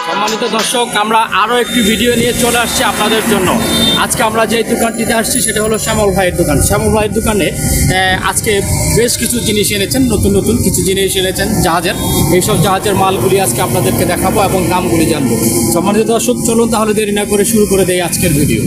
সম্মানিত দর্শক, আমরা আরও একটি ভিডিও নিয়ে চলে আসছি আপনাদের জন্য। আজকে আমরা যে দোকানটিতে আসছি সেটা হলো শ্যামল ভাইয়ের দোকান। শ্যামল ভাইয়ের দোকানে আজকে বেশ কিছু জিনিস এনেছেন, নতুন নতুন কিছু জিনিস এনেছেন জাহাজের। এইসব জাহাজের মালগুলি আজকে আপনাদেরকে দেখাবো এবং দামগুলি জানবো। সম্মানিত দর্শক, চলুন তাহলে দেরি না করে শুরু করে দেই আজকের ভিডিও।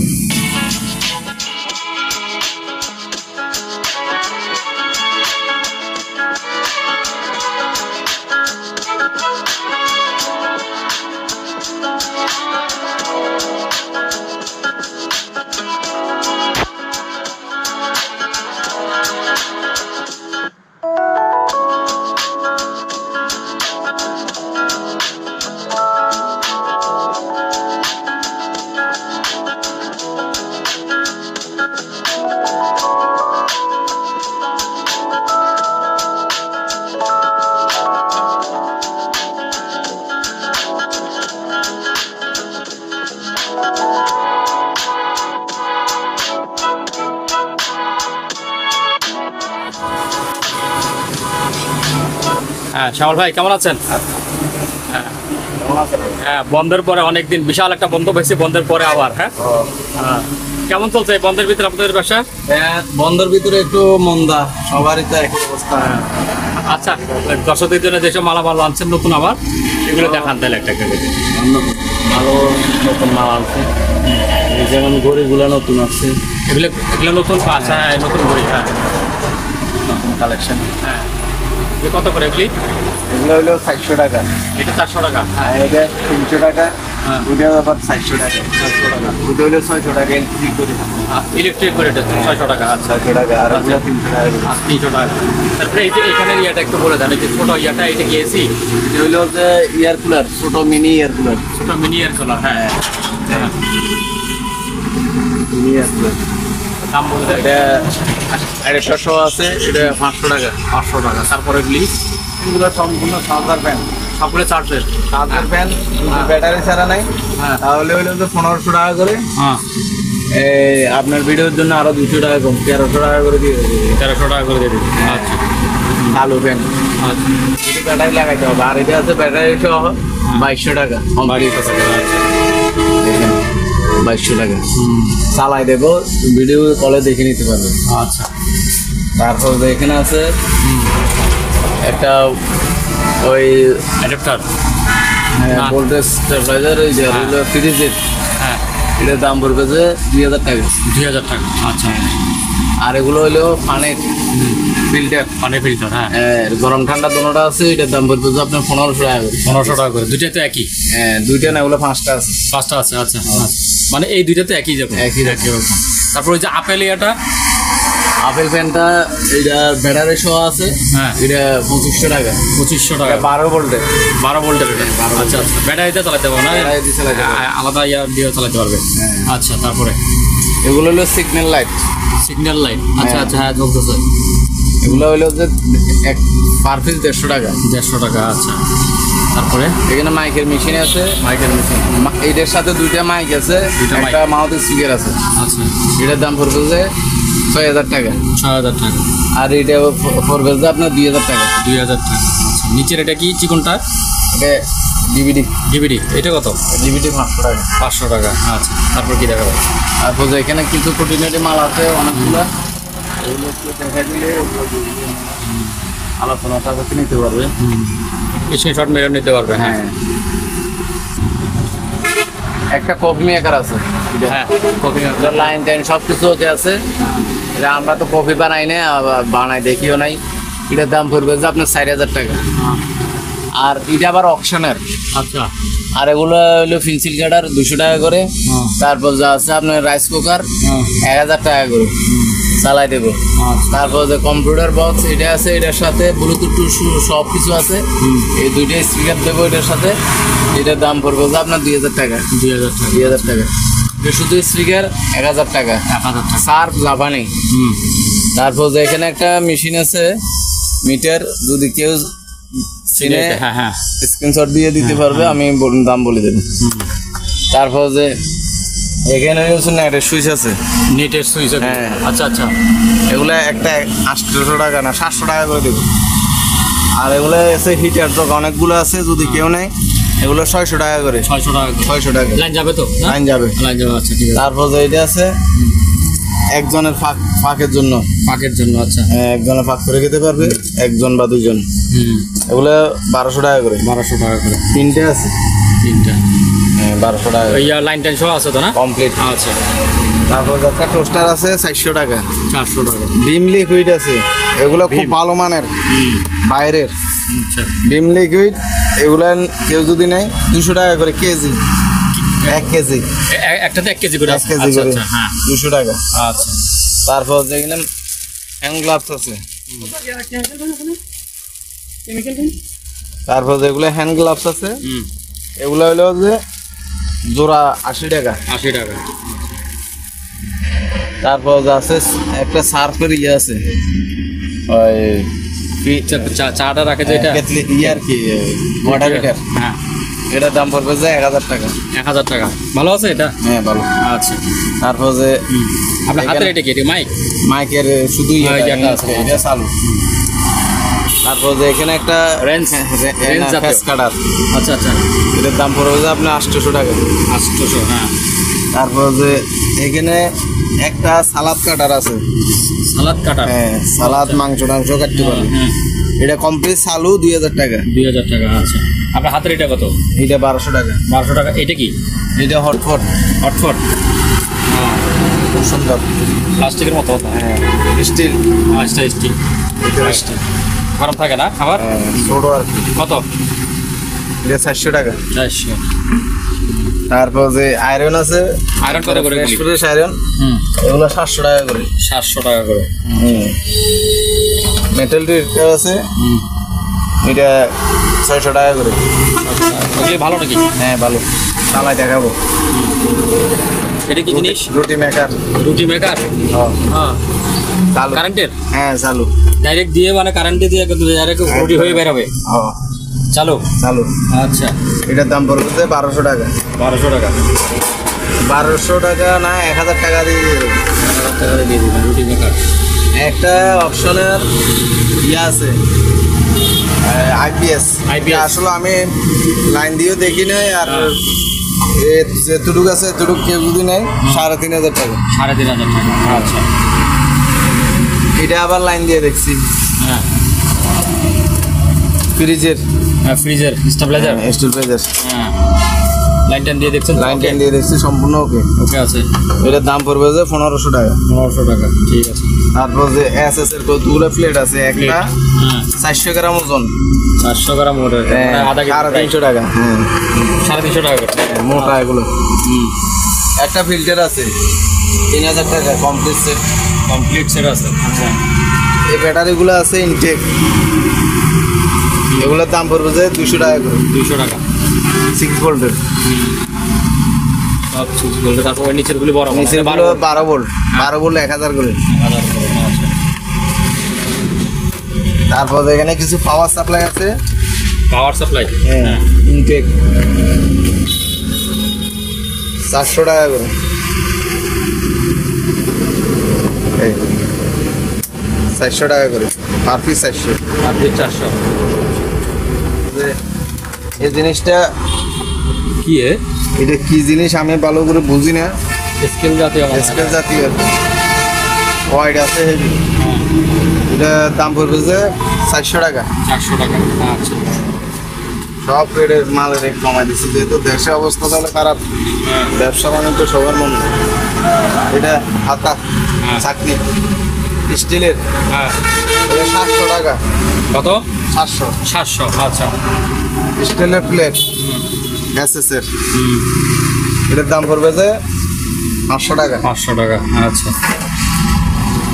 হ্যাঁ, শ্যামল ভাই কেমন আছেন? হ্যাঁ, বন্ধের পরে অনেকদিন বিশাল একটা বন্ধ পেয়েছি, বন্ধের পরে আবার। হ্যাঁ, কেমন চলছে এই বন্ধের ভিতরে আপনাদের ব্যবসা? বন্ধের ভিতরে একটু মন্দা, সবারই তো একই অবস্থা। আচ্ছা, দর্শকদের জন্য যেসব মালামাল আনছেন নতুন, আবার এগুলো দেখান তাহলে একটা ভালো নতুন মাল আনছে, যেমন ঘড়িগুলো নতুন আছে, এগুলো নতুন। আচ্ছা, নতুন ঘড়ি। হ্যাঁ, নতুন কালেকশন। হ্যাঁ, কত করে এগুলি? এগুলো হলো 400 টাকা। এটা 400 টাকা। হ্যাঁ, এটা 300 টাকা। ওটা আবার 400 টাকা। 400 টাকা। ওটা হলো 600 টাকা ইলেকট্রিক করে। ইলেকট্রিক করে এটা 600 টাকা। 600 টাকা। আর ওটা 300 টাকা। 300 টাকা। তারপরে এই যে এখানের ইয়েটা একটু বলে দেন, এই যে ছোট ইয়েটা, এটা কি এসি? এটা হলো যে এয়ার কুলার, ছোট মিনি এয়ার কুলার। ছোট মিনি এয়ার কুলার। হ্যাঁ, মিনি এয়ার কুলার। দাম বলে দেন। এটা 600 আছে, এটা 500 টাকা। 500 টাকা। তারপরে এগুলি এগুলো সম্পূর্ণ চার্জার ফ্যান। সবগুলো চার্জের ফ্যান, ব্যাটারি ছাড়া নাই। তাহলে হইলো যে 1500 টাকা করে। হ্যাঁ, আপনার ভিডিওর জন্য আরো 200 টাকা কম, 1300 টাকা করে দিয়ে দেবে। 1300 টাকা করে দিয়ে দিন। আচ্ছা, আলু ফ্যান। আচ্ছা, যদি ব্যাটারি লাগাইতে হবে। আর এটা আছে ব্যাটারি সহ 2200 টাকা। 2200 টাকা চালাই দেবো, ভিডিও কলে দেখে নিতে পারবে। আচ্ছা, তারপর এখানে আছে একটা ওই অ্যাডাপ্টার। ভোল্টেজ স্টেবিলাইজার, ওই যে ফ্রিজের। হ্যাঁ, এটার দাম পড়বে যে 2000 টাকা। 2000 টাকা। আচ্ছা, আর এগুলো হইলো পানির ফিল্টার। পানির ফিল্টার। হ্যাঁ, গরম ঠান্ডা দুটোটা আছে, এটার দাম পড়বে যে আপনার 1500 টাকা করে। 1500 টাকা করে। দুইটাতে একই? হ্যাঁ, দুইটা না, ওগুলো 5টা আছে। 5টা আছে। আচ্ছা, মানে এই দুইটাতে একই যাবে? একই রকম। তারপর ওই যে আপেল ইয়েটা, আপেল ফ্যানটা, এটা ব্যাটারি সহ আছে। হ্যাঁ, এটা 2500 টাকা। 2500 টাকা। 12 ভোল্টের। 12 ভোল্টের এটা। আচ্ছা, ব্যাটারিতে চালাতে পারবো না? ব্যাটারি দিয়ে চালাতে পারবে। আলাদা ইয়ার দিয়ে চালাতে পারবে। আচ্ছা, তারপরে এগুলো হলো সিগন্যাল লাইট। Signal light. আচ্ছা, আচ্ছা, হ্যাঁ, জ্বলতেছে। এগুলো হইলো যে এক পার পিস 150 টাকা। 150 টাকা। আচ্ছা, তারপরে এখানে মাইকের মেশিন আছে। মাইকের মেশিন। এটার সাথে দুইটা মাইক আছে, একটা মাউথ স্পিকার আছে। আচ্ছা, এটার দাম পড়বে যে 6000 টাকা। 6000 টাকা। আর এটা পড়বে যে আপনার 2000 টাকা। 2000 টাকা। আচ্ছা, নিচের এটা কি চিকনটা? এটা ডিভিডি। ডিভিডি। এটা কত? ডিভিডি 500 টাকা। 500 টাকা। আচ্ছা, তারপর কি দেখাবো? তারপর এখানে কিছু খুঁটিনাটি মাল আছে অনেকগুলো, এগুলো একটু দেখা দিলে আলোচনা সাপেক্ষে নিতে পারবে। স্ক্রিনশট মেরে নিতে পারবে। হ্যাঁ, একটা কফি মেকার আছে। হ্যাঁ, কফি মেকার। লাইন টাইন সব কিছু ওকে আছে। এটা আমরা তো কফি বানাই না, বানাই দেখিও নাই। এটার দাম পড়বে যে আপনার 4000 টাকা। আর এটা আবার অকশনের। আচ্ছা, আর এগুলো হইলো পেন্সিল কাটার 200 টাকা করে। তারপর যা আছে আপনার রাইস কুকার 1000 টাকা করে চালাই দেবো। তারপর যে কম্পিউটার বক্স এটা আছে, এটার সাথে ব্লুটুথ সব কিছু আছে। এই দুইটা স্পিকার দেবো এটার সাথে। এটার দাম পড়বে যে আপনার 2000 টাকা। 2000 টাকা। এটা শুধু স্পিকার 1000 টাকা। 1000 টাকা। সার্ফ জাপানি। তারপর যে এখানে একটা মেশিন আছে মিটার, যদি কেউ চিনে স্ক্রিনশট দিয়ে দিতে পারবে, আমি দাম বলে দেবো। তারপর যে এখানে হচ্ছে নেটের সুইচ আছে। নেটের সুইচ। হ্যাঁ। আচ্ছা আচ্ছা। এগুলা একটা 800 টাকা না 700 টাকা করে দেবো। আর এগুলো এসে হিটার তো অনেকগুলো আছে, যদি কেউ নেয় এগুলো 600 টাকা করে। 600 টাকা। 600 টাকা লাইন যাবে তো? লাইন যাবে। লাইন যাবে, আচ্ছা ঠিক আছে। তারপর যে এটা আছে একজনের ফাঁকের জন্য। পাকের জন্য, আচ্ছা। একজনের ফাঁক করে খেতে পারবে, একজন বা দুজন। এগুলো 1200 টাকা করে। 1200 টাকা করে। তিনটে আছে। তিনটা। 1200 টাকা। লাইন টাইন সব আছে তো না? কমপ্লিট। আচ্ছা। তারপর একটা টোস্টার আছে 400 টাকা। 400 টাকা। ডিম লিকুইড আছে, এগুলো খুব ভালো মানের, বাইরের। আচ্ছা। ডিম লিকুইড এগুলো কেউ যদি নেয় 200 টাকা করে কেজি। 1 কেজি। একটাতে 1 কেজি করে। 1 কেজি করে। হ্যাঁ, 200 টাকা। আচ্ছা। তারপর যেখানে হ্যান্ড গ্লাভস আছে। তারপর যেগুলো হ্যান্ড গ্লাভস আছে এগুলো হলো যে জোড়া 80 টাকা। 80 টাকা। তারপর আছে একটা সার্ফের ইয়ে আছে, ওই চাটা রাখে যে এটা কেতলি আর কি, ওয়াটার হিটার। হ্ঁ, এটার দাম পড়বে যে 1000 টাকা। 1000 টাকা। ভালো আছে এটা? হ্যাঁ ভালো। আচ্ছা। তারপর যে আপনার হাতের এটা কি? এটা মাইক? মাইকের শুধু এটা আছে, এটা চালু। তারপর যে এখানে একটা রেঞ্জ ফেস কাটার। আচ্ছা আচ্ছা। এটার দাম পড়বে যে আপনার 800 টাকা। 800। হ্যাঁ। তারপর যে এখানে একটা সালাদ কাটার আছে। সালাদ কাটার? হ্যাঁ, সালাদ মাংস টাংস কাটতে পারবে। হ্যাঁ। এটা কমপ্লিট চালু 2000 টাকা। 2000 টাকা। আচ্ছা। আপনার হাতের এটা কত? এটা 1200 টাকা। 1200 টাকা। এটা কি? এটা হটপট। হটপট? খুব সুন্দর, প্লাস্টিকের মতো। হ্যাঁ স্টিল। আচ্ছা, স্টিল। গরম থাকে না খাবার? ছোট আর কি। কত? এটা 400 টাকা। 400। তারপর যে আয়রন আছে, আয়রন কত করে? ফ্রেশ আয়রন এগুলো 700 টাকা করে। 700 টাকা করে। মেটাল ডিটেক্টর আছে, এটা 600 টাকা করে। ওগুলি ভালো নাকি? হ্যাঁ ভালো, চালাই দেখাবো। এটা কি জিনিস? রুটি মেকার। রুটি মেকার? হ্যাঁ। চালু। কারেন্টের? হ্যাঁ চালু। ডাইরেক্ট দিয়ে মানে কারেন্টে দিয়ে ডাইরেক্ট রুটি হয়ে বেরোবে? চালু। চালু। আচ্ছা। এটার দাম পড়বে 1200 টাকা। 1200 টাকা। 1200 টাকা না 1000 টাকা দিয়ে দিবে। 1000 টাকা দিয়ে দিবেন রুটি মেকার। একটা অপশনের ইয়ে আছে, আইপিএস। আসলে আমি লাইন দিয়েও দেখি নাই, আর যেটুক আছে এতটুক কেউ যদি নেয় 3500 টাকা। 3500 টাকা। আচ্ছা। এটা আবার লাইন দিয়ে দেখছি। হ্যাঁ। ফ্রিজের। হ্যাঁ, ফ্রিজের স্টেবিলাইজার। স্টেবিলাইজার। হ্যাঁ। লাইন টাইন দিয়ে দেখছেন? লাইন টাইন দিয়ে দেখছি, সম্পূর্ণ ওকে। ওকে আছে। এটার দাম পড়বে যে 1500 টাকা। 1500 টাকা। ঠিক আছে। তারপর যে এসএস এর কতগুলো প্লেট আছে, একটা 400 গ্রাম ওজন। 400 গ্রাম ওটা আধা কেজি। 350 টাকা। হ্যাঁ, 350 টাকা করে। মোটা এগুলো। একটা ফিল্টার আছে 3000 টাকা। Complete set. কমপ্লিট সেট আছে। আচ্ছা। এই ব্যাটারিগুলো আছে ইনটেক, এগুলোর দাম পড়বে যে 200 টাকা করে। 200 টাকা। 6 ভোল্টের। সব সুইচ বলতে তারপর ওই নিচের গুলি বড় মানে নিচের 12 ভোল্ট। 12 ভোল্ট 1000 করে। 1000 করে। আচ্ছা। তারপর এখানে কিছু পাওয়ার সাপ্লাই আছে। Power supply? হ্যাঁ, ইনটেক 400 টাকা করে। এই 400 টাকা করে পার পিস। 400 আর 400। এই জিনিসটা কি এটা কি জিনিস আমি ভালো করে বুঝি না। স্কেল জাতীয়? স্কেল জাতীয় ওয়াইড আছে, হেভি। এটা দাম পড়বে যে 400 টাকা। 400 টাকা। আচ্ছা। সব রেটের মালের রেট কমাই দিচ্ছি, যেহেতু দেশের অবস্থা তাহলে খারাপ, ব্যবসা বাণিজ্য সবার মন। এটা হাতা চাকনি স্টিলের। হ্যাঁ। এটা 700 টাকা। কত? 700। 700। আচ্ছা। স্টিলের প্লেট এসএস এর, এটার দাম পড়বে যে 500 টাকা। 500 টাকা। আচ্ছা।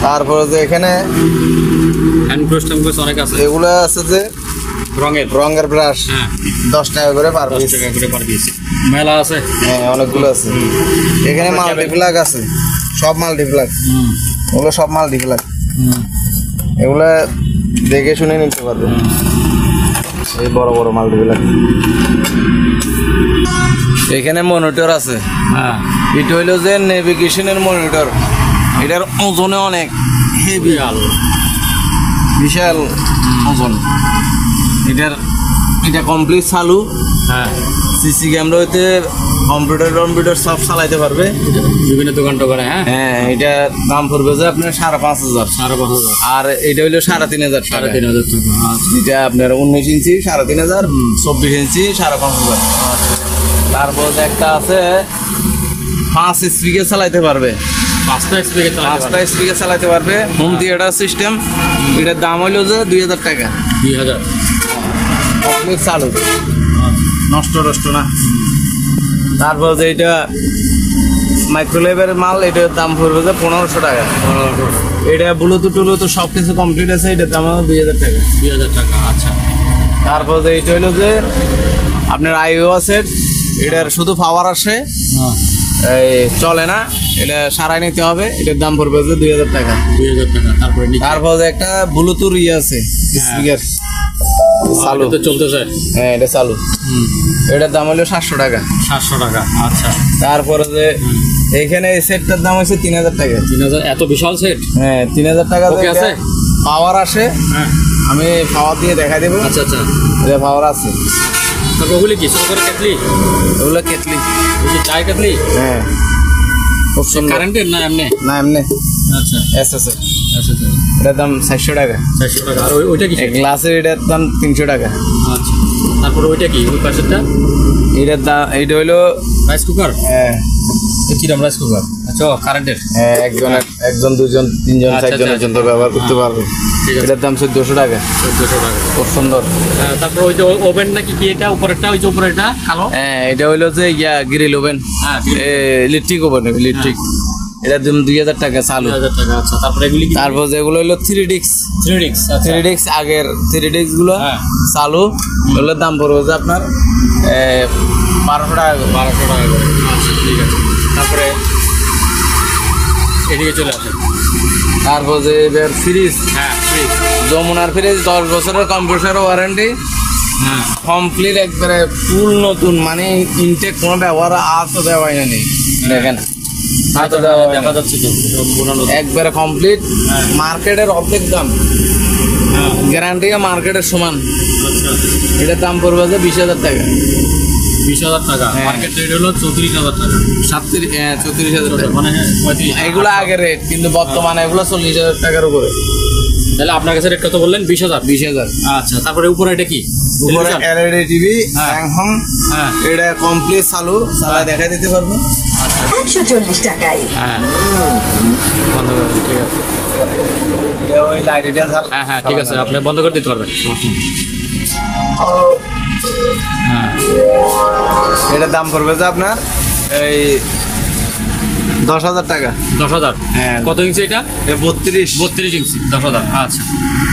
তারপরে যে এখানে হ্যান্ড ব্রাশ ট্যাম্পাস অনেক আছে। এগুলো আছে যে রঙের ব্রাশ। হ্যাঁ। 10 টাকা করে পার 10 পিস। টাকা করে পার পিস। মেলা আছে। হ্যাঁ, অনেকগুলো আছে। এখানে মাল্টিপ্লাগ আছে, সব মাল্টিপ্লাগ। ওগুলো সব মাল্টিপ্লাগ। এগুলো দেখে শুনে নিতে পারবে। এই বড় বড় মাল্টিপ্লাগ। এখানে মনিটর আছে, হ্যাঁ এটা হইলো যে নেভিগেশনের মনিটর। এটার ওজনে অনেক হেভি, বিশাল ওজন। এটা কমপ্লিট চালু। হ্যাঁ সিসি ক্যামেরা হইতে কম্পিউটার সব চালাইতে পারবে। বিভিন্ন দোকান টোকানে। হ্যাঁ হ্যাঁ, এটার দাম পড়বে যে আপনার 5,500। 5,500। আর এটা হইলো 3,500 টাকা। 3,500 টাকা। আচ্ছা। এটা আপনার 19 ইঞ্চি 3,500, 24 ইঞ্চি 5,500। তারপর একটা আছে 5 স্পিকার চালাইতে পারবে। 5টা স্পিকার চালাইতে পারবে, হোম থিয়েটার সিস্টেম। এটার দাম হইলো যে 2,000 টাকা। 2,000 কমপ্লিট চালু, নষ্ট না। তারপর যে এটা মাইক্রোওয়েভের মাল, এটার দাম পড়বে যে 1,500 টাকা। এটা ব্লুটুথ সব কিছু কমপ্লিট আছে, এটার দাম হলো 2,000 টাকা। 2,000 টাকা। আচ্ছা। তারপর যে এটা হইলো যে আপনার iOS এর, এটার শুধু পাওয়ার আসে, এই চলে না, এটা সারাই নিতে হবে। এটার দাম পড়বে যে 2,000 টাকা। 2,000 টাকা। তারপর যে একটা ব্লুটুথ আছে স্পিকার চালু, তো চলতেছে। হ্যাঁ এটা চালু। এটার দাম হলো 700 টাকা। 700 টাকা। আচ্ছা। তারপরে যে এইখানে এই সেটটার দাম হচ্ছে 3,000 টাকা। 3,000? এত বিশাল সেট? হ্যাঁ 3,000 টাকা। ওকে আছে, পাওয়ার আসে। হ্যাঁ আমি পাওয়ার দিয়ে দেখা দেবো। আচ্ছা আচ্ছা। এটা পাওয়ার আছে। তারপর ওগুলি কি ছোট করে কেটলি? ওগুলো কেটলি, চাই কেটলি? হ্যাঁ খুব সুন্দর। কারেন্টের না এমনি? না এমনি। আচ্ছা এসএস। আচ্ছা আচ্ছা। এটার দাম 400 টাকা। 400 টাকা। আর ওইটা কি? গ্লাসের এটার দাম 300 টাকা। আচ্ছা। তারপর ওইটা কি, ওই পাশেরটা? এটার দাম, এইটা হইলো রাইস কুকার। হ্যাঁ কিরম রাইস কুকার? আচ্ছা কারেন্টের। হ্যাঁ, একজন 2জন 3জন 4জনের জন্য ব্যবহার করতে পারবে। এটার দাম 1400 টাকা। 1400 টাকা। খুব সুন্দর। তারপর ওই যে ওভেন নাকি কি এটা উপরেরটা, ওই যে উপরেরটা কালো? হ্যাঁ এটা হইলো যে গ্রিল ওভেন, হ্যাঁ ইলেকট্রিক ওভেন, ইলেকট্রিক। এটার দাম 2,000 টাকা চালু। 2,000 টাকা। আচ্ছা। তারপর এগুলি কি? তারপর যেগুলো হইলো 3Dix। 3Dix। আচ্ছা। 3Dix আগের 3Dix গুলো হ্যাঁ চালু। ওগুলোর দাম পড়বে যে আপনার 1,200 টাকা। 1,200 টাকা করে। আচ্ছা ঠিক আছে। তারপরে এদিকে চলে আসেন। তারপর যে এবার ফ্রিজ, হ্যাঁ ফ্রিজ। যমুনার ফ্রিজ 10 বছরের কম্প্রেসর ওয়ারেন্টি, হ্যাঁ কমপ্লিট একবারে ফুল নতুন, মানে ইনটেক কোনো ব্যবহার তো দেওয়াই নেই। দেখেন দেখা যাচ্ছে তো পুরানো। একবারে কমপ্লিট, মার্কেটের অর্ধেক দাম, গ্যারান্টি মার্কেটের সমান। আচ্ছা। এটার দাম পড়বে যে 20,000 টাকা। 20,000 টাকা। হ্যাঁ। মার্কেট রেট হলো 34,000 টাকা। 34,000 টাকা। মানে 35,000। এগুলো আগের রেট, কিন্তু বর্তমানে এগুলো 40,000 টাকার উপরে। তাহলে আপনার কাছে রেট কত বললেন? 20,000। 20,000। আচ্ছা। তারপরে উপরে এটা কি? উপরে এলইডি টিভি, হ্যাঁ। স্যামসাং। হ্যাঁ এটা কমপ্লিট চালু, চালা দেখা দিতে পারবো। 140 টাকায়। হ্যাঁ বন্ধ করে দিন, ঠিক আছে। এটা ওই লাইট এটা হ্যাঁ হ্যাঁ ঠিক আছে, আপনি বন্ধ করে দিতে পারবেন। হ্যাঁ এটার দাম পড়বে যে আপনার এই 10,000 টাকা। 10,000। হ্যাঁ। কত ইঞ্চি এটা? 32 ইঞ্চি। 10,000। আচ্ছা।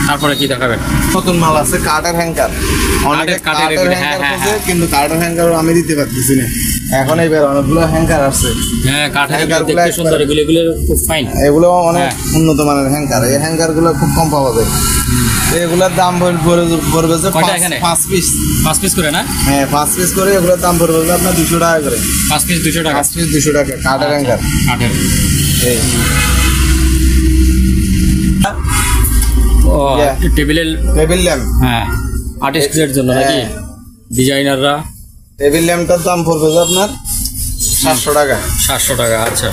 তারপরে কি দেখাবেন? নতুন মাল আছে, কাঠের হ্যাঙ্গার। অনেকে কাঠের কাঠের এগুলো, হ্যাঙ্গার হ্যাঁ, আছে, হ্যাঁ, কিন্তু কাঠের হ্যাঙ্গার আমি দিতে পারতেছি না। এখন এইবার অনেকগুলো হ্যাঙ্গার আছে। হ্যাঁ কাঠের হ্যাঙ্গার দেখতে গুলো সুন্দর, এগুলো এগুলো খুব ফাইন। এগুলো অনেক হ্যাঁ। উন্নত মানের হ্যাঙ্গার। এই হ্যাঙ্গার গুলো খুব কম পাওয়া যায়। তো এগুলোর দাম পড়বে যে কয়টা এখানে? 5 পিস। 5 পিস করে না? হ্যাঁ 5 পিস করে। এগুলোর দাম পড়বে যে আপনার 200 টাকা করে। 5 পিস 200 টাকা। 5 পিস 200 টাকা কাঠের হ্যাঙ্গার। কাঠের। এই ও Yeah. টেবিলের। Table lamp. হ্যাঁ আর্টিস্টদের জন্য নাকি? হ্যাঁ। ডিজাইনাররা। টেবিল ল্যাম্পটার দাম পড়বে যে আপনার 700 টাকা। 700 টাকা। আচ্ছা।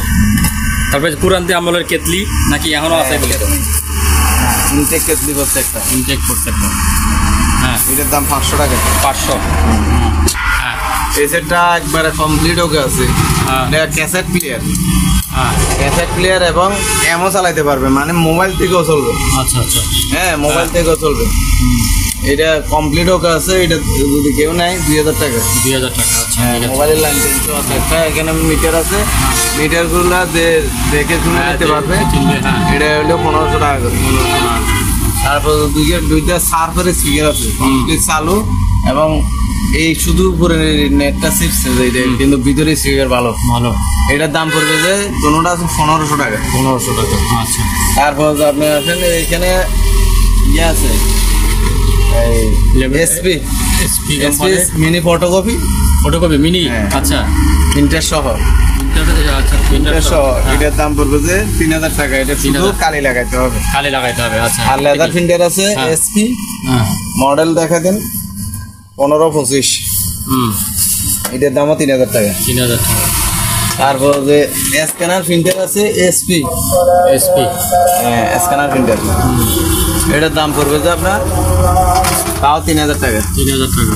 তারপরে পুরান্তি আমলের কেতলি নাকি এখনো আছে? ইনটেক কেটলি করছে একটা, ইনটেক করতে হবে। হ্যাঁ এটার দাম 500 টাকা। 500। হ্যাঁ এই সেটটা একবারে কমপ্লিট ওকে আছে। হ্যাঁ। এটা ক্যাসেট প্লেয়ার, হ্যাঁ। ক্যাসেট প্লেয়ার এবং এমও চালাইতে পারবে, মানে মোবাইল থেকেও চলবে। আচ্ছা আচ্ছা। হ্যাঁ মোবাইল থেকেও চলবে। এটা কমপ্লিট ওকে আছে। এটা যদি কেউ নেয় 2,000 টাকা। 2,000 টাকা। আচ্ছা হ্যাঁ ঠিক আছে। মোবাইলের লাইন চেঞ্জও আছে একটা। এখানে মিটার আছে, মিটারগুলো দেখে শুনে হ্যাঁ, নিতে পারবে। চিনবে, হ্যাঁ। এটা হলো 1,500 টাকা করে। তারপর দুইটা সার্ফের স্পিকার আছে, কমপ্লিট চালু। এবং এই শুধু উপরে নেটটা সিপছে কিন্তু ভিতরে স্পিকার ভালো। এটার দাম পড়বে যে কোনোটা আছে 1,500 টাকা। 1,500 টাকা। আচ্ছা। তারপর আপনি আসেন, এখানে ইয়ে আছে এই Level- SP SP company mini photocopy photocopy mini হ্যাঁ। আচ্ছা প্রিন্টার সহ আচ্ছা প্রিন্টার সহ হ্যাঁ। এটার দাম পড়বে যে 3000 টাকা। এটা শুধু 3000 কালি লাগাইতে হবে। কালি লাগাইতে হবে আচ্ছা আর লেদার প্রিন্টার আছে হ্যাঁ। এসপি হ্যাঁ মডেল দেখা দেন 15-25। এটার দামও 3000 টাকা। 3000 টাকা তারপর যে স্ক্যানার প্রিন্টার আছে এসপি এসপি স্ক্যানার প্রিন্টার, এটার দাম পড়বে যে আপনার তাও 3000 টাকা। 3000 টাকা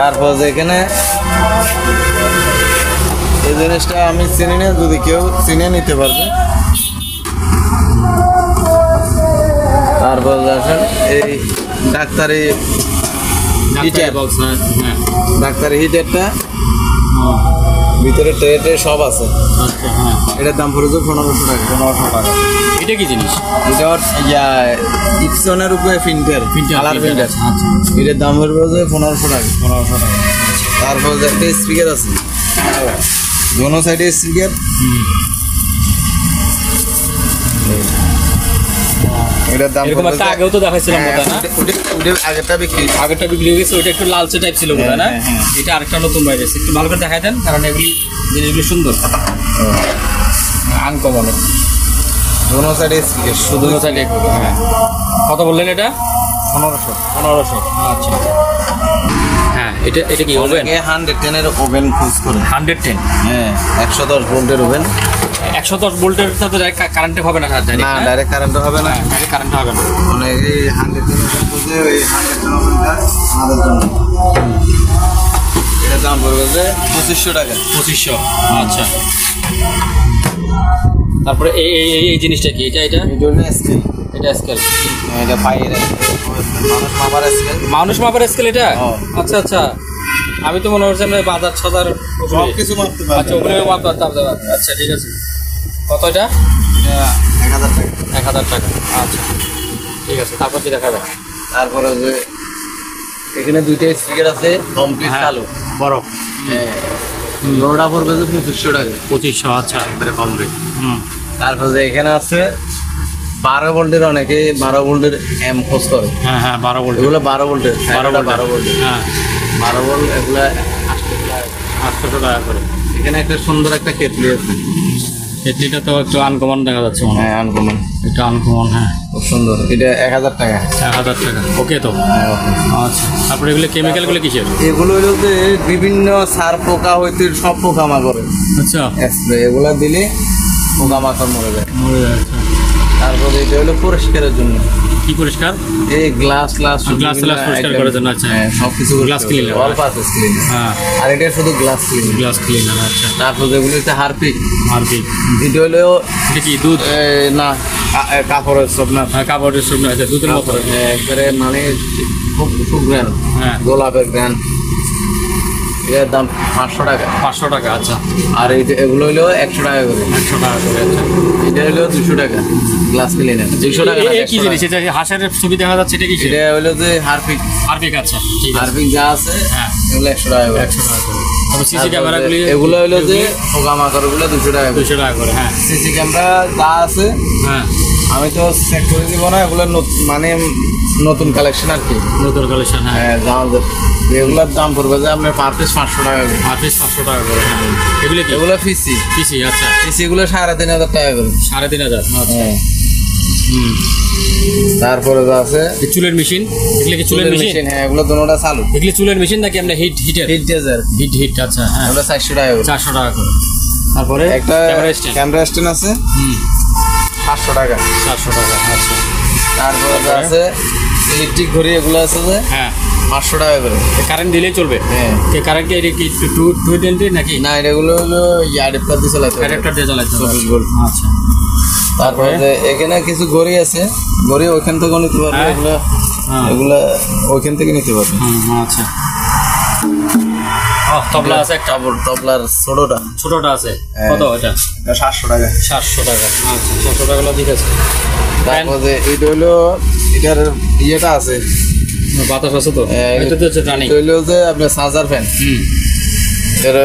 তারপর যে এখানে এই জিনিসটা আমি চিনি না, যদি কেউ চিনে নিতে পারবে। তারপর দেখেন এই ডাক্তারি হিটার, বক্স হ্যাঁ ডাক্তারি হিটারটা হ্যাঁ ভিতরে ট্রে সব আছে। আচ্ছা হ্যাঁ এটার দাম পড়েছে 1500 টাকা। 1500 টাকা। এটা কি জিনিস এটা ইপসনের উপরে প্রিন্টার, কালার প্রিন্টার। আচ্ছা এটার দাম পড়বে যে 1500 টাকা। 1500 টাকা তারপর যে একটা স্পিকার আছে, দোনো সাইডে স্পিকার। এটার দাম এরকম একটা আগেও তো দেখাইছিলাম বোধহয় না ওটা আগেরটা বিক্রি। আগেরটা বিক্রি হয়ে গেছে, ওইটা একটু লালচে টাইপ ছিল বোধহয় না হ্যাঁ, হ্যাঁ। এটা আরেকটা নতুন বাইরে এসেছে। একটু ভালো করে দেখাই দেন, কারণ এগুলি জিনিসগুলো সুন্দর আনকমন দোনো সাইডে স্পিকার শুধু দুটো সাইডে হ্যাঁ। কত বললেন এটা 1500। 1500 আচ্ছা হ্যাঁ এটা এটা কি ওভেন 110 এর ওভেন খোঁজ করে। 110 হ্যাঁ 110 ভোল্টের ওভেন। 110 ভোল্টের সাথে কারেন্টে হবে না স্যার না ডাইরেক্ট কারেন্ট হবে না, কারেন্ট হবে না মানে এই 110 খুঁজে ওই 110 ওভেনটা আমাদের জন্য। এটার দাম পড়বে যে 2500 টাকা। 2500 আচ্ছা। তারপরে এই এই এই- এই জিনিসটা কি এটা এটা এটা হলো স্কেল, এটা স্কেল এটা ফায়ার মানুষ মাপার স্কেল। মানুষ মাপার স্কেল এটা হ্যাঁ। আচ্ছা আচ্ছা আমি তো মনে হচ্ছে আমরা বাজার ছাজার সব কিছু মাপতে আচ্ছা পারবে। ওগুলো মাপতে পারতে আচ্ছা ঠিক আছে কত এটা এটা 1000 টাকা। 1000 টাকা আচ্ছা ঠিক আছে তারপর কি দেখাবে তারপরে যে এখানে দুইটা স্পিকার আছে কমপ্লিট কালো। বড় লোডা পড়বে যে 2500 টাকা। 2500 আচ্ছা একবারে কমপ্লিট। হুম তারপর যে এখানে আছে 12 ভোল্টের, অনেকে 12 ভোল্টের এম খোঁজ করে। হ্যাঁ হ্যাঁ 12 ভোল্ট এগুলো 12 ভোল্টের, 12 12 ভোল্টের। হ্যাঁ 12 ভোল্ট এগুলা 800 টাকা করে এখানে একটা সুন্দর একটা কেটলি আছে। কেটলিটা তো একটু আনকমন দেখা যাচ্ছে মনে হয় হ্যাঁ আনকমন, একটু আনকমন হ্যাঁ খুব সুন্দর। এটা 1000 টাকা। 1000 টাকা ওকে তো আচ্ছা তারপরে এগুলো কেমিক্যালগুলো কিসের এগুলো হলো যে বিভিন্ন সার পোকা হইতে সব পোকা মাকড় আচ্ছা স্প্রে, এগুলা দিলে পোকা মাকড় মরে যায়। আচ্ছা তারপরে এটা হলো পরিষ্কারের জন্য, কি পরিষ্কার এই গ্লাস গ্লাস গ্লাস পরিষ্কার করার জন্য আচ্ছা সব কিছু glass cleaner all purpose cleaner. হ্যাঁ আর এটা শুধু গ্লাস ক্লিনার। গ্লাস ক্লিনার আচ্ছা তারপর যেগুলো হচ্ছে হারপিক, আর কি এটা হলো এটা কি দুধ না কাপড়ের সবনা, হ্যাঁ কাপড়ের সব আছে দুধের মতো একবারে মানে খুব খুব গ্রান, হ্যাঁ গোলাপের গ্রান। এটার দাম 500 টাকা। 500 টাকা আচ্ছা আর এগুলো হলো 100 টাকা করে। 100 টাকা করে আচ্ছা এটা হলো 200 টাকা গ্লাস ক্লিনার। 200 টাকা না, এই কি 100 জিনিস টাকা। এটা হাঁসের ছবি দেখা যাচ্ছে এটা কি এটা হলো যে হারপিক, হারপিক আচ্ছা ঠিক আছে হারপিক যা আছে হ্যাঁ এগুলো 100 টাকা করে। 100 টাকা করে তবে সিসি তারপর ক্যামেরাগুলি এগুলো হলো যে পোকা মাকড়গুলো 200 টাকা করে। 200 টাকা করে হ্যাঁ সিসি ক্যামেরা যা আছে হ্যাঁ আমি তো চেক করে দিব না, এগুলো মানে নতুন কালেকশন আর কি। নতুন কালেকশন হ্যাঁ এগুলোর দাম পড়বে যে আপনার পার পিস 500 টাকা করে। আর পিস 500 টাকা করে হ্যাঁ এগুলি কি এগুলো ফিসি, পিসি আচ্ছা ফিসি এগুলো 3500 টাকা করে। 3500 আচ্ছা হ্যাঁ। হুম তারপরে যা আছে এই চুলের মেশিন এগুলি কি চুলের মেশিন হ্যাঁ, এগুলো দুটোটা চালু। এগুলি চুলের মেশিন নাকি আমরা হিটার হিট ডেজার, হিট আচ্ছা হ্যাঁ এগুলো 400 টাকা করে। 400 টাকা করে তারপরে একটা ক্যামেরা স্ট্যান্ড ক্যামেরা স্ট্যান্ড আছে হুম 500 টাকা। 400 টাকা আচ্ছা তারপরে যা আছে ইলেকট্রিক ঘড়ি, এগুলো আছে যে হ্যাঁ 500 টাকা করে। কারেন্ট দিলেই চলবে হ্যাঁ। কারেন্ট কি এটা কি 220 নাকি না এগুলো হলো অ্যাডাপ্টার দিয়ে চালাতে হবে। অ্যাডাপ্টার দিয়ে চালাতে হবে 24 ভোল্ট। আচ্ছা তারপরে যে এখানে কিছু ঘড়ি আছে, ঘড়ি ওইখান থেকে নিতে পারবে। হ্যাঁ। এগুলো হ্যাঁ। এগুলো ওইখান থেকে নিতে পারবে। আচ্ছা তবলা আছে একটা তবলার ছোটটা ছোটটা আছে হ্যাঁ। কত এটা 700 টাকা। 700 টাকা আচ্ছা 700 টাকা ঠিক আছে তারপর যে এটা হলো এটার ইয়েটা আছে, বাতাস আছে তো এটা তো হচ্ছে রানিং এটা হলো যে আপনার চার্জার ফ্যান, হুম এর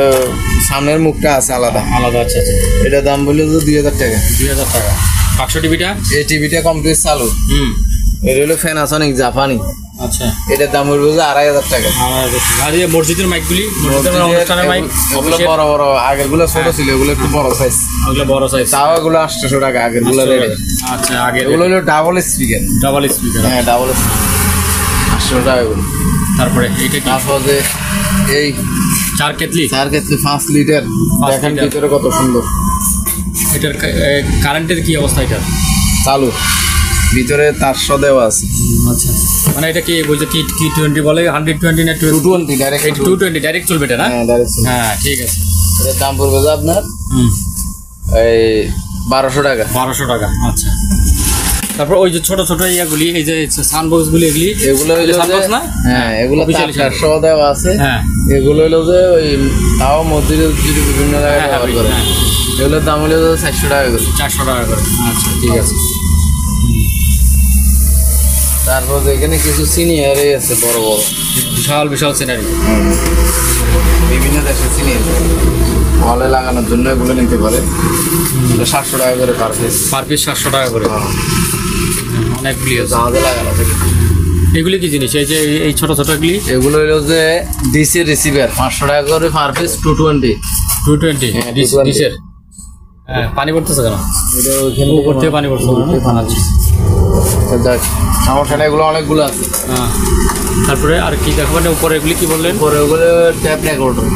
সামনের মুখটা আছে আলাদা। আলাদা আচ্ছা আচ্ছা এটা দাম বললো যে 2000 টাকা। 2000 টাকা 500 টিভিটা এই টিভিটা কমপ্লিট চালু। হুম এটা হলো ফ্যানাসনিক জাপানি, আচ্ছা এটার দাম পড়বে যে 2500 টাকা। আর এই মসজিদের মাইকগুলি, মসজিদের অনুষ্ঠানের মাইক ওগুলো বড় বড়, আগের গুলো ছোট ছিল, ওগুলো একটু বড় সাইজ, ওগুলো বড় সাইজ। তাও এগুলো 800 টাকা আগের গুলো রেট। আচ্ছা আগে এগুলো হলো ডাবল স্পিকার। Double speaker. হ্যাঁ ডাবল স্পিকার 800 টাকা এগুলো। তারপরে এইটা কি? তারপর যে এই 4 কেটলি, 5 লিটার, 5 দেখেন লিটার। ভিতরে কত সুন্দর। এটার কারেন্টের কি অবস্থা এটা? চালু, ভিতরে 400 দেওয়া আছে। আচ্ছা মানে এটা কি বলছে কি কি 20 বলে 120 না 220 ডাইরেক্ট। 220 ডাইরেক্ট চলবে এটা না? হ্যাঁ ডাইরেক্ট। হ্যাঁ ঠিক আছে। এর দাম পড়বে যে আপনার এই 1200 টাকা। 1200 টাকা। আচ্ছা তারপর ওই যে ছোট ছোট ইয়াগুলি, এই যে সাউন্ড বক্সগুলি, এগুলি এগুলো হলো সাউন্ড না? হ্যাঁ এগুলো Official 400 দেওয়া আছে। হ্যাঁ এগুলো হলো যে ওই তাও মসজিদে যদি বিভিন্ন জায়গায় হ্যাঁ, ব্যবহার ওই, করে, হ্যাঁ। এগুলোর দাম হলো 400 টাকা করে। 400 টাকা করে। আচ্ছা ঠিক আছে। তারপর এখানে কিছু সিনিয়র আছে বড় বড়, বিশাল বিশাল সিনারি। বিভিন্ন দেশের সিনিয়র ওয়ালে লাগানোর জন্য এগুলো নিতে পারে। 700 টাকা করে পার পিস। পার পিস 700 টাকা করে। অনেকগুলি আছে। জাহাজে লাগানো থাকে। এগুলি কি জিনিস? এই যে এই ছোট ছোটগুলি এগুলো হলো যে ডিসি রিসিভার 500 টাকা করে পার পিস। 220 220 হ্যাঁ, 220 ডিশের। হ্যাঁ পানি পড়তেছে কেন? এটা ওইখানে উপর থেকে পানি পড়ছে না? আচ্ছা। দেখ আমার এখানে এগুলো অনেকগুলো আছে। হ্যাঁ তারপরে আর কি দেখবেন উপরে এগুলি কি বললেন? পরে ওগুলো ট্যাপ রেকর্ডার।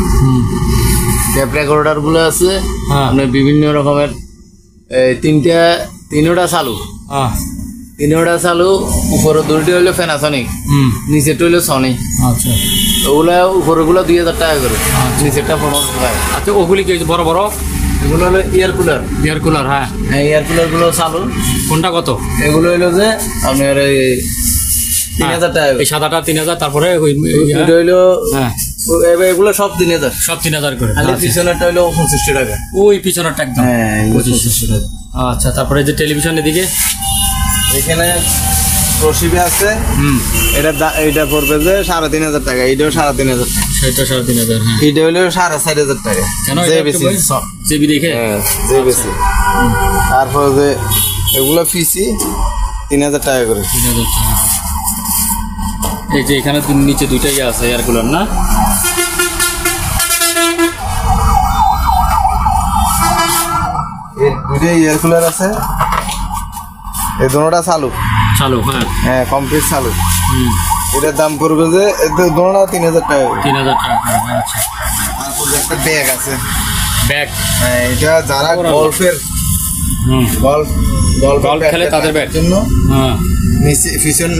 ট্যাপ রেকর্ডার গুলো আছে হ্যাঁ। মানে বিভিন্ন রকমের। এই তিনটা চালু, হ্যাঁ তিনটা চালু। উপরে দুটো হইলো প্যানাসনিক, নিচেরটা হইলো সনি। আচ্ছা ওগুলো উপরেগুলো 2000 টাকা করে, নিচেরটা 1500 টাকা। আচ্ছা ওগুলি কি বড় বড়? এগুলো হলো এয়ার কুলার। Air cooler. হ্যাঁ হ্যাঁ এয়ার কুলার গুলো চালু। কোনটা কত? এগুলো হইলো যে আপনার এই 3000 টাকা করে। এই সাদাটা 3000। তারপরে ওই এটা হইলো হ্যাঁ এগুলো সব 3000। সব 3000 করে। খালি আচ্ছা। পিছনেরটা হইলো 2500 টাকা। ওই পিছনেরটা একদম। হ্যাঁ এগুলো 2500 টাকা। আচ্ছা তারপরে যে টেলিভিশনের দিকে এখানে প্রসিবে আছে। এটা পড়বে যে 3500 টাকা। এইটাও 3500 টাকা। সেটা 3500। হ্যাঁ এটা হলো 4500 টাকা। কেন? JBC জিবি দেখে। হ্যাঁ JBC। তারপর যে এগুলো পিসি 3000 টাকা করে। 3000 টাকা। এই যে এখানে নিচে দুইটা ইয়ে আছে এয়ার কুলার না? এই দুটো এয়ার কুলার আছে। এই দুটোটা চালু। চালু। হ্যাঁ হ্যাঁ কমপ্লিট চালু। এটার দাম পড়বে যে দুটোটা 3000 টাকা করে। 3000 টাকা। আচ্ছা তারপর যে একটা ব্যাগ আছে। ব্যাগ। হ্যাঁ এটা যারা গল্ফের গল্ফ গল্ফ খেলে তাদের ব্যাগ জন্য। হ্যাঁ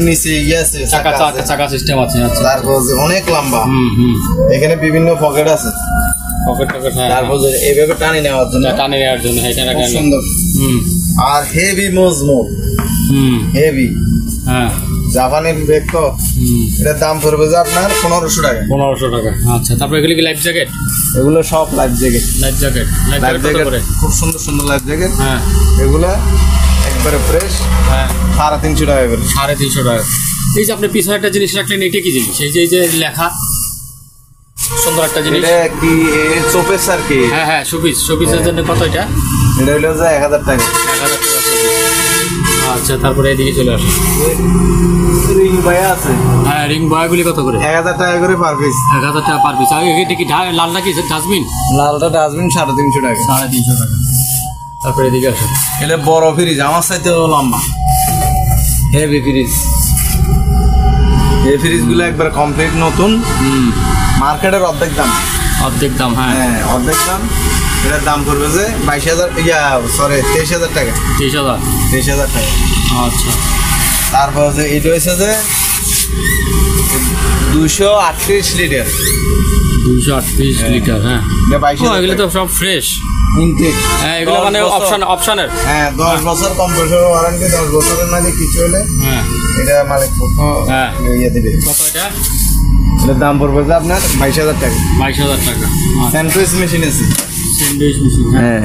নিচে ইয়ে আছে, চাকা চাকা সিস্টেম আছে। আচ্ছা তারপর যে অনেক লম্বা। এখানে বিভিন্ন পকেট আছে। পকেট টকেট। হ্যাঁ তারপর যে এইভাবে টানি নেওয়ার জন্য, টানে নেওয়ার জন্য। হ্যাঁ এটা খুব সুন্দর। আর হেভি মজবুত, হেভি হ্যাঁ জাপানের ব্যাগ তো। এটার দাম পড়বে যে আপনার 1500 টাকা। 1500 টাকা। আচ্ছা তারপর এগুলি কি লাইফ জ্যাকেট? এগুলো সব life jacket. Life jacket. Life life jacket jacket খুব সুন্দর সুন্দর লাইফ জ্যাকেট। হ্যাঁ এগুলা একবারে ফ্রেশ। হ্যাঁ 350 টাকা করে। 350 টাকা। এই যে আপনি পিছনে একটা জিনিস রাখলেন, এটা কি জিনিস? এই যে লেখা সুন্দর একটা জিনিস। এটা কি চোপেস আর কি? হ্যাঁ হ্যাঁ শোপিসের জন্য কত এটা? এটা হলো যে 1000 টাকা। 1000 টাকা। আচ্ছা তারপরে এদিকে চলে আসে। রিং ভাই আছে। হ্যাঁ রিং বয়গুলি কত করে? 1000 টাকা করে পার পিস। 1000 টাকা পার পিস। আর এটা কি লালটা কি ডাস্টবিন? লালটা ডাস্টবিন 350 টাকা। 350 টাকা। তারপরে এদিকে আসে। এটা বড় ফ্রিজ, আমার চাইতে লম্বা হেভি ফ্রিজ। এই ফ্রিজগুলো একবার কমপ্লিট নতুন, মার্কেটের অর্ধেক দাম। অর্ধেক দাম। হ্যাঁ হ্যাঁ অর্ধেক দাম। এটার দাম পড়বে যে 23000 টাকা। 23000 টাকা। আচ্ছা তারপর যে এটা হয়েছে যে 238 লিটার। 238 লিটার। হ্যাঁ এটা 22,000 এগুলো তো টাকা। সব ফ্রেশ। ইনটেক। হ্যাঁ এগুলো মানে অপশনের। হ্যাঁ 10 বছর কম্প্রেসর ওয়ারেন্টি। 10 বছরের মাঝে কিছু হলে হ্যাঁ এটা মালিক হ্যাঁ ইয়ে দেবে। কত এটা? এটার দাম পড়বে যে আপনার 22000 টাকা। 22000 টাকা। স্যান্ডউইচ মেশিন আছে। Sandwich machine. হ্যাঁ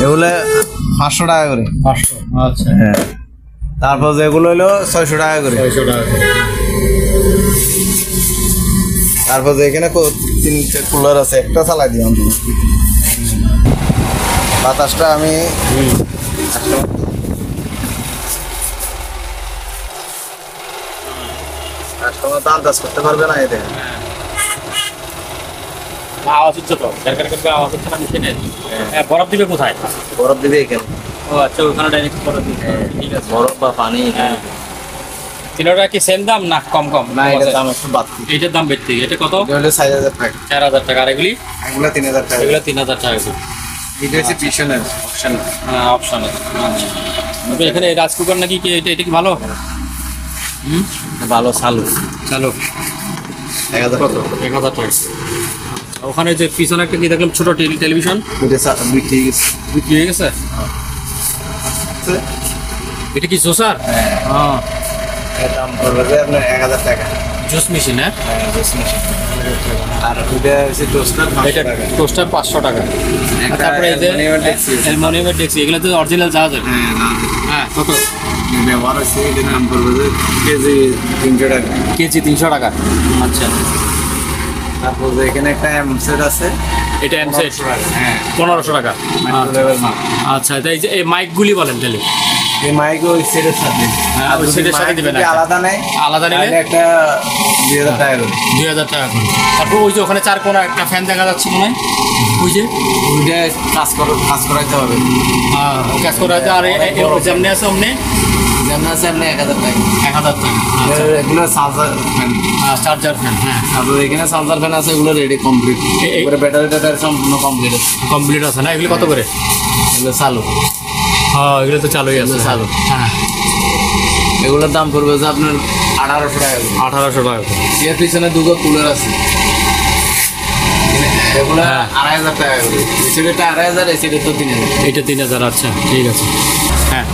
এগুলো 500 টাকা করে। 500। আচ্ছা হ্যাঁ তারপর যেগুলো হলো 600 টাকা করে। 600 টাকা করে। তারপর যে এখানে 3টে কুলার আছে, একটা চালাই দিই আমি। বাতাসটা আমি কাস্টমার তো আন্দাজ করতে পারবে না এদের। আওয়াজ হচ্ছে তো আওয়াজ হচ্ছে না মেশিনে। বরফ দিবে কোথায়? বরফ দিবে এখানে। ও আচ্ছা, ওখানে ডাইরেক্ট বরফ দিবে। ঠিক আছে। বরফ বা পানি। হ্যাঁ, তিনটা কি সেম দাম না কম কম? না, এটার দাম একটু বাড়তি। এইটার দাম বেশি। এটা কত? এটা হলো 4000 টাকা। 4000 টাকা। আর এগুলি? এগুলো 3000 টাকা। এগুলো 3000 টাকা করে। এটা হচ্ছে পিছনের অপশন। হ্যাঁ, অপশন আছে। তবে এখানে রাইস কুকার নাকি কি এটা কি ভালো? ভালো চালু। চালু 1000 কত? 1000 টাকা। ওখানে যে পিছনে একটা কি দেখলাম ছোট টেলিভিশন, এটা বিক্রি গেছে। বিক্রি হয়ে গেছে। এটা কি জুসার? হ্যাঁ, এর দাম পড়বে যে আপনার 1000 টাকা। Juice machine. হ্যাঁ, আর ওইটা হচ্ছে টোস্টার এটা 500 টাকা। টোস্টার 500 টাকা। একটা তারপরে এই যে অ্যালুমিনিয়ামের ডেকচি আছে। অ্যালুমিনিয়ামের ডেকচি, এগুলো তো অরিজিনাল জাহাজ। হ্যাঁ, কত? ব্যবহার হচ্ছে এটার দাম পড়বে যে কেজি 300 টাকা। কেজি 300 টাকা। আচ্ছা, তারপর যে এখানে একটা সেট আছে। এটা এম সেট। হ্যাঁ, 1500 টাকা। মাইক্রো লেভেল মাল। আচ্ছা, তাই যে এই মাইকগুলি বলেন তাহলে। এই মাইক ওই সেটের সাথে। হ্যাঁ, ওই আর সেটের সাথে মাইক দিবেন যদি একটা। আলাদা নেয়, আলাদা নিলে তাহলে একটা 2000 টাকা করে। 2000 টাকা করে। তারপর ওই যে ওখানে চার কোণা একটা ফ্যান দেখা যাচ্ছে মনে হয়, ওই যে ওইটা কাজ করাইতে হবে। কাজ করা আছে। আর যেমনি আছে অমনি যেমন আছে আপনি 1000 টাকা। 1000 টাকা। এগুলো চার্জার ফ্যান। Charger fan. হ্যাঁ, তারপর এখানে চার্জার ফ্যান আছে, এগুলো রেডি কমপ্লিট। এবারে ব্যাটারি টাটারি সম্পূর্ণ কমপ্লিট আছে। কমপ্লিট আছে না? এগুলি কত করে? এগুলো চালু। হ্যাঁ, এগুলো তো চালুই আছে। চালু। হ্যাঁ, এগুলোর দাম পড়বে যে আপনার 1800 টাকা করে। 1800 টাকা করে। এর পিছনে দুটো কুলার আছে, এগুলো হ্যাঁ। 2500 টাকা করে। এসিডেরটা 2500, এসিডের তো 3000। এইটা 3000। আচ্ছা, ঠিক আছে। হ্যাঁ,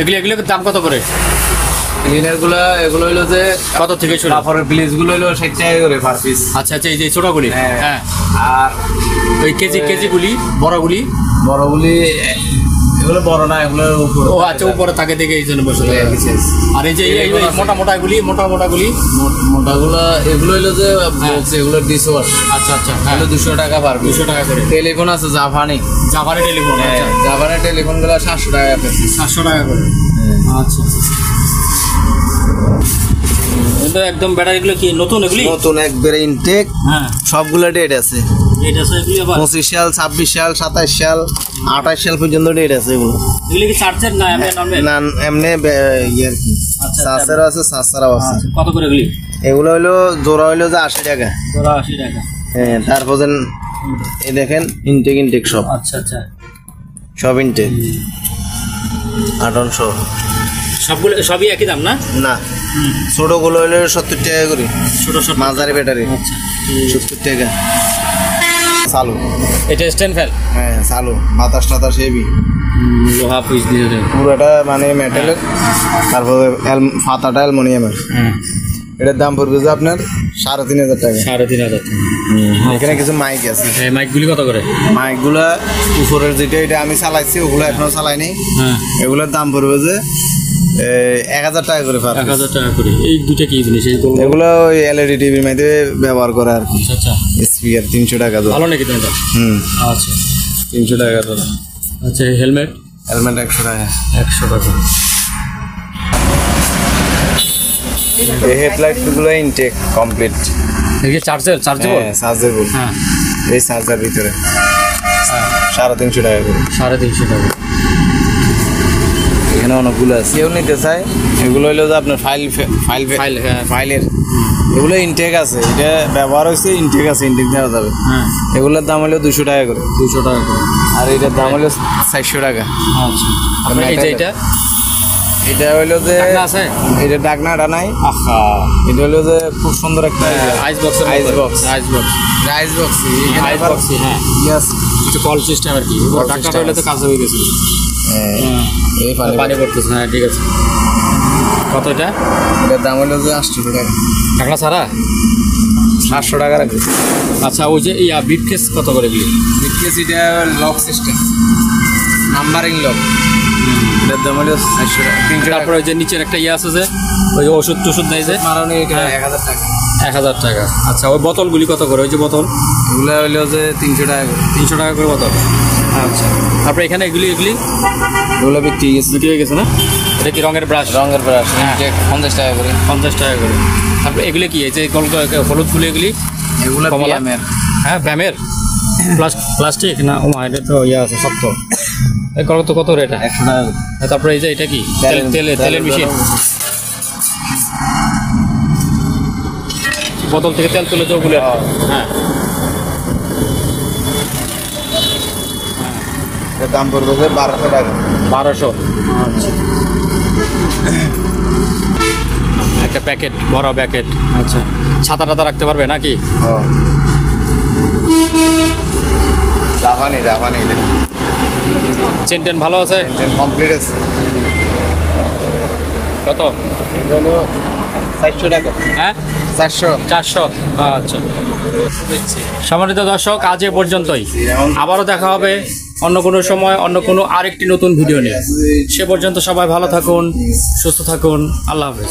এগুলো দাম কত করে? লিনারগুলো এগুলো হইলো যে কত থেকে শুরু? কাপড়ের প্লিজগুলো হইলো 60 টাকা করে পার পিস। আচ্ছা আচ্ছা, এই যে ছোটগুলি। হ্যাঁ। হ্যাঁ, আর ওই কেজিগুলি, বড়গুলি। বড়গুলি এগুলো বড় না, এগুলো উপর। ও আচ্ছা, উপরে তাকে দেখে এই জন্য বসে। আর এই যে এই মোটা মোটাগুলি, মোটাগুলি। মোটাগুলো এগুলো হইলো যে বক্স, এগুলো ডিশ ওয়াশ। আচ্ছা আচ্ছা, হ্যাঁ, এগুলো 200 টাকা পার পিস। 200 টাকা করে। টেলিফোন আছে জাপানি। জাপানি টেলিফোন। আচ্ছা, জাপানের টেলিফোনগুলো 700 টাকা পিস। 700 টাকা করে। আচ্ছা, এটা একদম ব্যাটারিগুলো কি নতুন এগুলি? নতুন একবারে ইনটেক। হ্যাঁ, সবগুলো ডেট আছে। এটা আছে এগুলি আবার 25 সাল, 26 সাল, 27 সাল, 28 সাল পর্যন্ত ডেট আছে এগুলো। এগুলি কি চার্জের না এমনি নরমাল? না, এমনি ইয়ার কি আচ্ছা, সাসেরও আছে, সাসারাও আছে। কত করে এগুলি? এগুলো হইলো জোড়া হইলো যে 80 টাকা। তোরা 80 টাকা। হ্যাঁ, তারপর এই দেখেন ইনটেক সব। আচ্ছা আচ্ছা, সব ইনটেক 800। সবগুলো সবই একই দাম না? না, ছোটগুলো হইলো 70 টাকা করে। ছোট ছোট। মাঝারি ব্যাটারি আচ্ছা, 70 টাকা। চালু। এটা স্ট্যান্ড ফ্যান। হ্যাঁ, চালু। বাতাস টাতাস হেভি। লোহা পিস দিয়ে দেবে। পুরোটা মানে মেটালের। তারপরে পাতাটা অ্যালুমিনিয়ামের। হ্যাঁ, এটার দাম পড়বে যে আপনার 3500 টাকা। 3500 টাকা। এখানে কিছু মাইক আছে। এই মাইকগুলি কত করে? মাইকগুলা উপরের যেটা এটা আমি চালাইছি, ওগুলো এখনো চালাইনি। হ্যাঁ, এগুলোর দাম পড়বে যে 1000 টাকা করে পার পিস। 1000 টাকা করে। এই দুইটা কি জিনিস? এই গোল গোল? এগুলো ওই এলইডি টিভির মধ্যে ব্যবহার করে আর কি। আচ্ছা আচ্ছা, স্পিকার 300 টাকা দাম। ভালো নাকি তোমার? আচ্ছা 300 টাকা দাম। আচ্ছা, হেলমেট? হেলমেট 100 টাকা। 100 টাকা। এই হেডলাইট গুলো ইনটেক কমপ্লিট। এই চার্জেবল? হ্যাঁ, চার্জেবল। হ্যাঁ, এই চার্জার ভিতরে 350 টাকা করে। 350 টাকা। এখানে অনেকগুলো আছে, কেউ নিতে চায়। এগুলো হইলো যে আপনার ফাইল, হ্যাঁ। ফাইলের এগুলো ইনটেক আছে, এটা ব্যবহার হয়েছে, ইনটেক আছে, ইনটেক দেওয়া যাবে। হ্যাঁ, এগুলোর দাম হলো 200 টাকা করে। 200 টাকা করে। আর এটার দাম হলো 400 টাকা। আচ্ছা, আপনার এই যে এটা? এটা হইলো যে ঢাকনা আছে? এটা ঢাকনাটা নাই। আহা, এটা হলো যে খুব সুন্দর একটা ice box. Ice box. Ice box. Ice box. Ice box. হ্যাঁ, ইয়াস। এটা কল সিস্টেম আর কি। ঢাকনাটা হলে তো কাজ হয়ে গেছে। এই পানি পড়তেছে। হ্যাঁ, ঠিক আছে। কত এটা? এটার দাম হলো যে 800 টাকা। ঢাকনা ছাড়া 700 টাকা রাখবে। আচ্ছা, ওই যে ব্রিফকেস কত করে এগুলি? বিকেস এটা লক সিস্টেম, নাম্বারিং লক। এটার দাম হলো 400 টাকা। 300 টাকা। তারপরে ওই যে নিচের একটা আছে যে ওই যে ওষুধ টষুধ দেয় যে মারানি এটা হ্যাঁ। 1000 টাকা। 1000 টাকা। আচ্ছা, ওই বোতলগুলি কত করে? ওই যে বোতল এগুলো হইলো যে 300 টাকা করে। 300 টাকা করে বোতল। আচ্ছা, তারপরে এখানে এগুলি এগুলো বিক্রি হয়ে গেছে। বিক্রি হয়ে গেছে না? এটা কি রঙের ব্রাশ? রঙের ব্রাশ হ্যাঁ। 50 টাকা করে। 50 টাকা করে। তারপরে এগুলি কি, এই যে হলুদ ফুল এগুলি? এগুলো কমলা? পিএমের। হ্যাঁ, ব্যামের প্লাস্টিক না? ও মা, এটা তো ইয়ে আছে শক্ত। কত রেট? 100 টাকা করে। তারপরে এই যে এটা কি? তেলের মেশিন। বোতল থেকে তেল তুলে ওগুলো। হ্যাঁ, এর দাম পড়বে 1200 টাকা। 1200। একটা প্যাকেট, বড় প্যাকেট। আচ্ছা, ছাতা রাখতে পারবে নাকি? জাপানি চেন ভালো আছে? কমপ্লিট আছে। কত? 400 টাকা। হ্যাঁ, 400। আচ্ছা, সম্মানিত দর্শক, আজ এ পর্যন্তই। আবারও দেখা হবে অন্য কোনো সময়, অন্য কোনো আরেকটি নতুন ভিডিও নিয়ে। সে পর্যন্ত সবাই ভালো থাকুন, সুস্থ থাকুন। আল্লাহ হাফেজ।